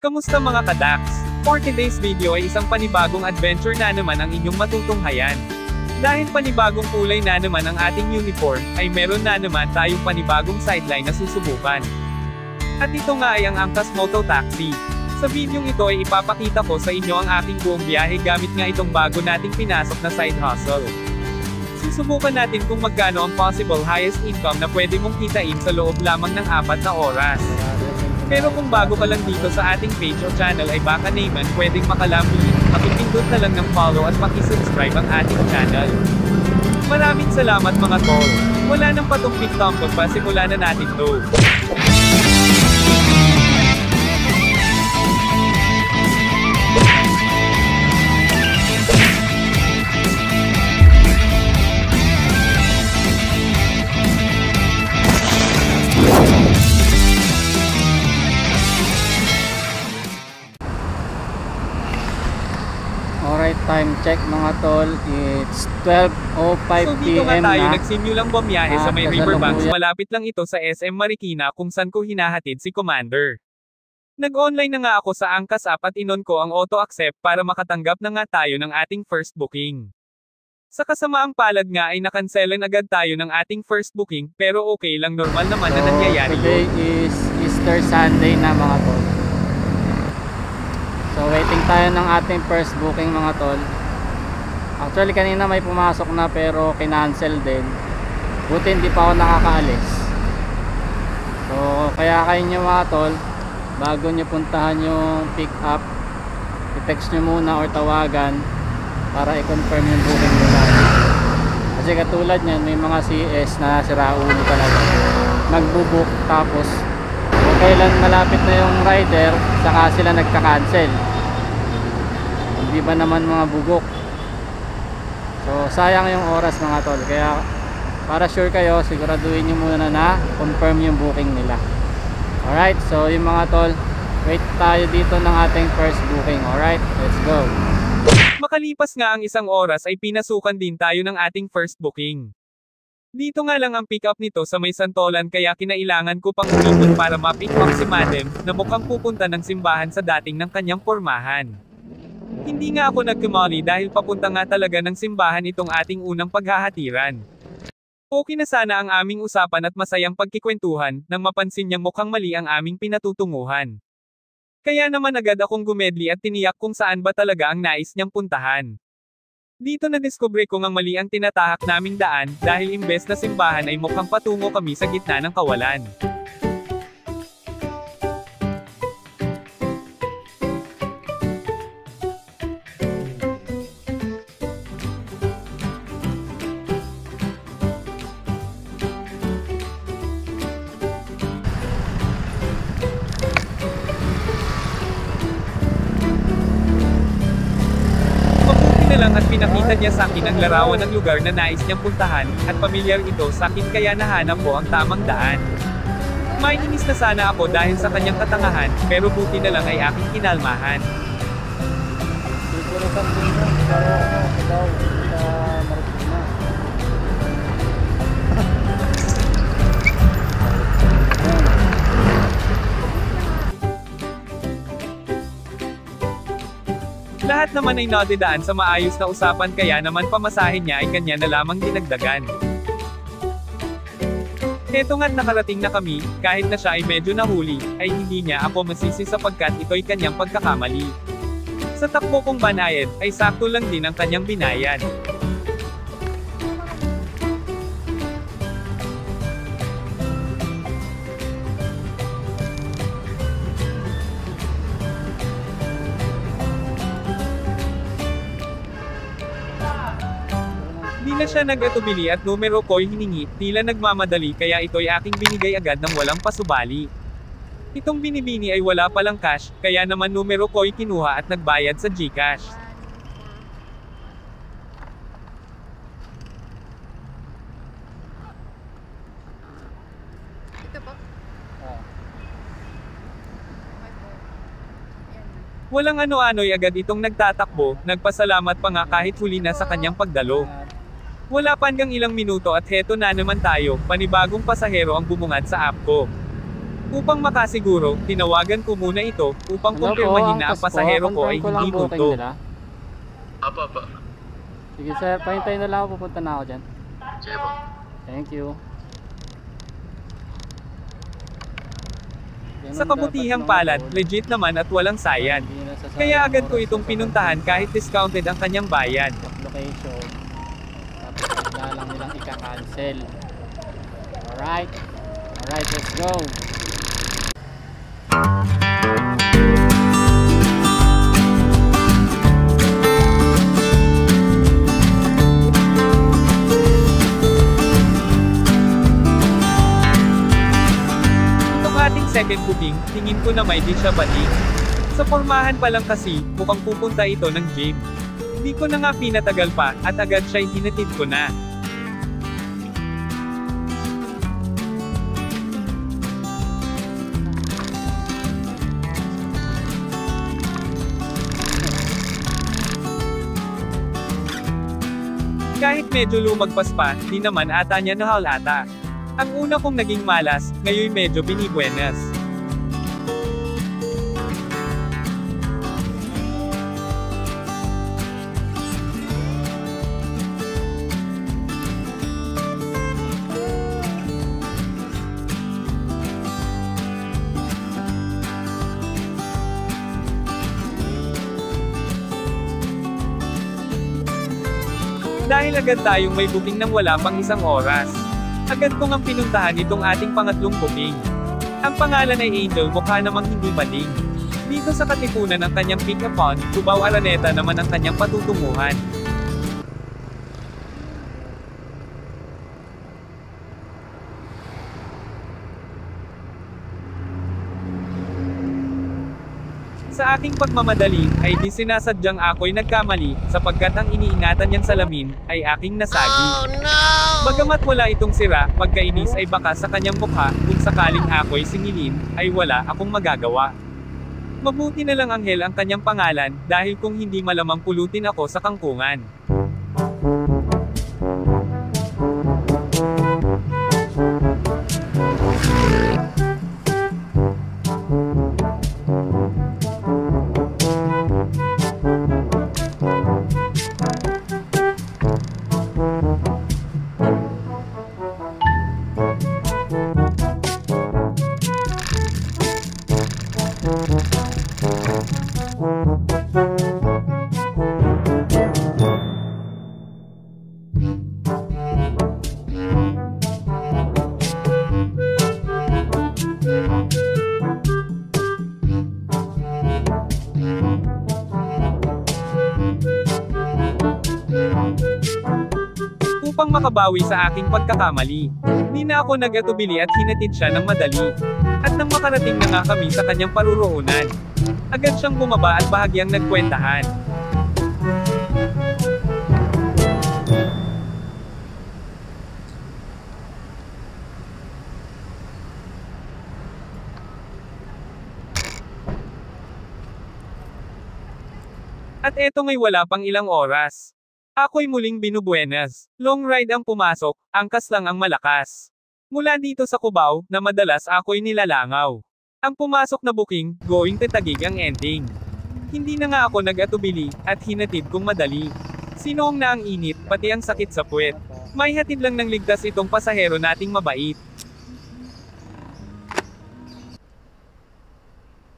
Kamusta mga kadaks? For today's video ay isang panibagong adventure na naman ang inyong matutunghayan. Dahil panibagong kulay na naman ang ating uniform, ay meron na naman tayong panibagong sideline na susubukan. At ito nga ay ang Angkas Moto Taxi. Sa videong ito ay ipapakita ko sa inyo ang aking buong biyahe gamit nga itong bago nating pinasok na side hustle. Susubukan natin kung magkano ang possible highest income na pwede mong kitain sa loob lamang ng 4 na oras. Pero kung bago ka lang dito sa ating page o channel ay baka naman pwedeng makalambuin, pakipindot na lang ng follow at pakisubscribe ang ating channel. Maraming salamat mga tol. Wala nang patumpik-tumpok pa, simula na natin to. Alright, time check mga tol, it's 12:05 So dito nga PM tayo na. nagsimulang bumiyahe sa may riverbanks, kasalukuyan. malapit lang ito sa SM Marikina kung saan ko hinahatid si Commander. Nag-online na nga ako sa Angkas app at inon ko ang auto accept para makatanggap na nga tayo ng ating first booking. Sa kasamaang palad nga ay nakanselan agad tayo ng ating first booking, pero okay lang, normal naman na nangyayari Today yun. is Easter Sunday na mga tol. So waiting tayo ng ating first booking mga tol. Actually kanina may pumasok na pero kinancel din. Buti hindi pa ako nakakaalis. So kaya kayo nyo mga tol, bago nyo puntahan yung pick up, i-text nyo muna or tawagan para i-confirm yung booking nila. Kasi katulad nyan, may mga CS na sira ulo talaga. Nagbubook tapos kung kailan malapit na yung rider, saka sila nagka-cancel. Hindi ba naman mga bugok? So sayang yung oras mga tol. Kaya para sure kayo, siguraduhin nyo muna na confirm yung booking nila. Alright, so yung mga tol, wait tayo dito ng ating first booking. Alright, let's go. Makalipas nga ang 1 oras ay pinasukan din tayo ng ating first booking. Dito nga lang ang pick up nito sa may Santolan, kaya kinailangan ko pang umikot para ma-pick up si Madam, na mukhang pupunta ng simbahan sa dating ng kanyang pormahan. Hindi nga ako nagkamali dahil papunta nga talaga ng simbahan itong ating unang paghahatiran. Okay na sana ang aming usapan at masayang pagkikwentuhan, nang mapansin niyang mukhang mali ang aming pinatutunguhan. Kaya naman agad akong gumedli at tiniyak kung saan ba talaga ang nais niyang puntahan. Dito nadiskubre ko ngang mali ang tinatahak naming daan, dahil imbes na simbahan ay mukhang patungo kami sa gitna ng kawalan. Lang at pinakita niya sa akin ang larawan ng lugar na nais niyang puntahan, at pamilyar ito sa akin kaya nahanap ko ang tamang daan. Mainis na sana ako dahil sa kanyang katangahan, pero buti na lang ay aking kinalmahan. Lahat naman ay nadidaan sa maayos na usapan, kaya naman pamasahin niya ay kanya na lamang dinagdagan. Heto nga't nakarating na kami, kahit na siya ay medyo nahuli, ay hindi niya ako masisi sapagkat ito'y kanyang pagkakamali. Sa takbo kong banayad, ay sakto lang din ang kanyang binayad. Di na siya nag-atubili at numero ko'y hiningi, tila nagmamadali, kaya ito'y aking binigay agad ng walang pasubali. Itong binibini ay wala palang cash, kaya naman numero ko'y kinuha at nagbayad sa GCash. Ito po. Walang ano-ano'y agad itong nagtatakbo, nagpasalamat pa nga kahit huli na sa kanyang pagdalo. Wala pa hanggang ilang minuto at heto na naman tayo, panibagong pasahero ang bumungad sa app ko. Upang makasiguro, tinawagan ko muna ito, upang kumpirmahin na ang pasahero ko ay hindi multo. Apa. Sige sir, pahintayin na lang ako, pupunta na ako dyan. Sige po. Thank you. Yan Sa ang kabutihang dapat palad, mga tol. legit naman at walang sayad. Hindi nasasayang Kaya agad oras ko itong sa pinuntahan kahit discounted ang kanyang bayad. location. Tapos bigla lang nilang ika-cancel. Alright, let's go. Itong ating second booking, tingin ko na may di siya balik. Sa pormahan pa lang kasi, mukhang pupunta ito ng gym. Hindi ko na nga pinatagal pa, at agad siya'y hinatid ko na. Kahit medyo lumagpas pa, di naman ata niya nahalata. Ang una kong naging malas, ngayon medyo binibuenas. Dahil agad tayong may booking ng wala pang isang oras. Agad ko ngang pinuntahan itong ating pangatlong booking. Ang pangalan ay Angel, mukha namang hindi bading. Dito sa katipunan ng kanyang pick-upon, Cubao Araneta naman ang kanyang patutunguhan. Sa aking pagmamadali, ay di sinasadyang ako'y nagkamali, sapagkat ang iniingatan niyang salamin, ay aking nasagi. Bagamat wala itong sira, pagkainis ay baka sa kanyang mukha, kung sakaling ako'y singilin, ay wala akong magagawa. Mabuti na lang Anghel ang kanyang pangalan, dahil kung hindi malamang pulutin ako sa kangkungan. Upang makabawi sa aking pagkakamali, di na ako nag-atubili at hinatid siya ng madali. At nang makarating na nga kami sa kanyang paruroonan, agad siyang bumaba at bahagyang nagkwentahan. At eto ngay wala pang ilang oras. Ako'y muling binubuenas. Long ride ang pumasok, angkas lang ang malakas. Mula dito sa Cubao, na madalas ako'y nilalangaw. Ang pumasok na booking, going to Taguig ang ending. Hindi na nga ako nag-atubili, at hinatid kong madali. Sinoong na ang init, pati ang sakit sa puwet. May hatid lang ng ligtas itong pasahero nating mabait.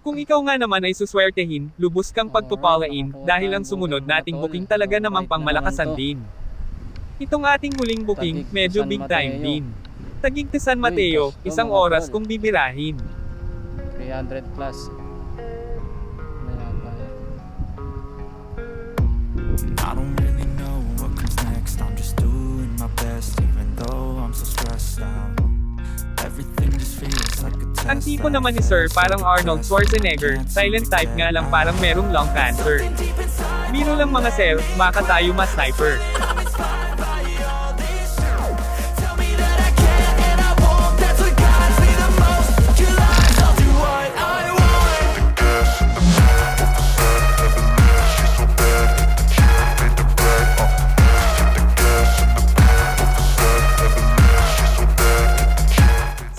Kung ikaw nga naman ay suswertehin, lubos kang pagpupalain, dahil ang sumunod nating booking talaga namang pangmalakasan din. Itong ating huling booking, medyo big time din. Taguig to San Mateo, isang oras kung bibirahin. 300 plus. I don't really know what comes next. I'm just doing my best, even though I'm so stressed out. Everything just feels like a test. Ang tipo naman ni Sir parang Arnold Schwarzenegger, silent type nga lang parang merong lung cancer. Biro lang mga sir, baka tayo ma-sniper.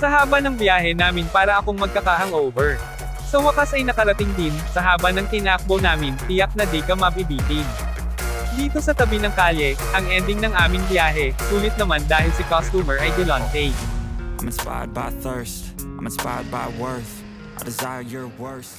Sa haba ng biyahe namin para akong magkaka-hangover. Sa wakas ay nakarating din, sa haba ng tinakbo namin, tiyak na di ka mabibitin. Dito sa tabi ng kalye, ang ending ng aming biyahe, sulit naman dahil si customer ay galante. I'm inspired by thirst, I'm inspired by worth, I desire your worst.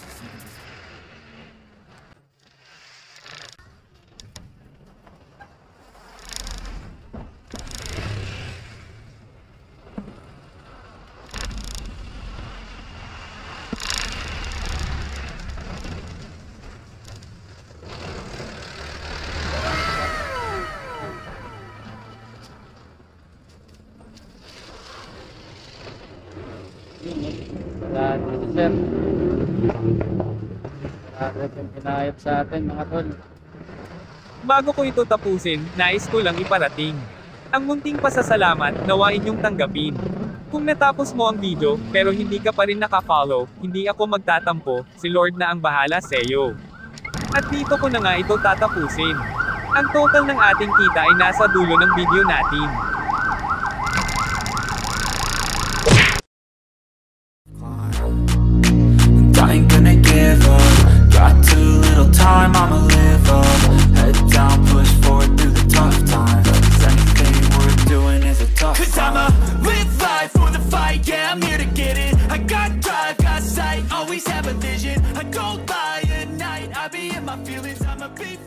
Sir, yung pinayot sa atin mga tol. Bago ko ito tapusin, nais ko lang iparating. Ang munting pasasalamat, nawa inyong tanggapin. Kung natapos mo ang video, pero hindi ka pa rin nakafollow, hindi ako magtatampo, si Lord na ang bahala sa'yo. At dito ko na nga ito tatapusin. Ang total ng ating kita ay nasa dulo ng video natin. I ain't gonna give up. Got too little time, I'ma live up. Head down, push forward through the tough times. Anything worth doing is a tough Cause I'ma live life for the fight, yeah, I'm here to get it. I got drive, got sight, always have a vision. I go by at night, I be in my feelings, I'ma be